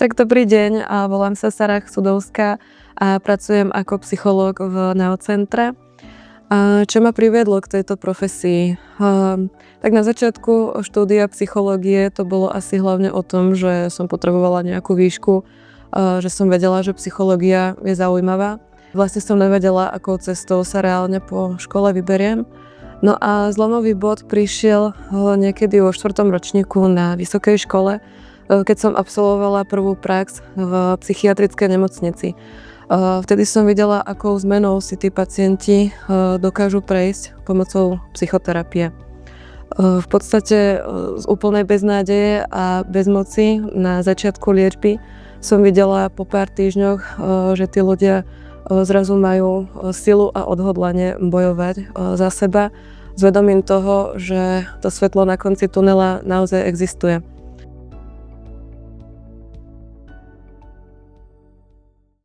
Tak dobrý deň, volám sa Sarah Sudovská a pracujem ako psychológ v Neocentre. Čo ma priviedlo k tejto profesii? Tak na začiatku štúdia psychológie to bolo asi hlavne o tom, že som potrebovala nejakú výšku, že som vedela, že psychológia je zaujímavá. Vlastne som nevedela, akou cestou sa reálne po škole vyberiem. No a zlomový bod prišiel niekedy vo 4. ročníku na vysokej škole, keď som absolvovala prvú prax v psychiatrickej nemocnici. Vtedy som videla, akou zmenou si tí pacienti dokážu prejsť pomocou psychoterapie. V podstate z úplnej beznádeje a bezmoci na začiatku liečby som videla po pár týždňoch, že tí ľudia zrazu majú silu a odhodlanie bojovať za seba s vedomím toho, že to svetlo na konci tunela naozaj existuje.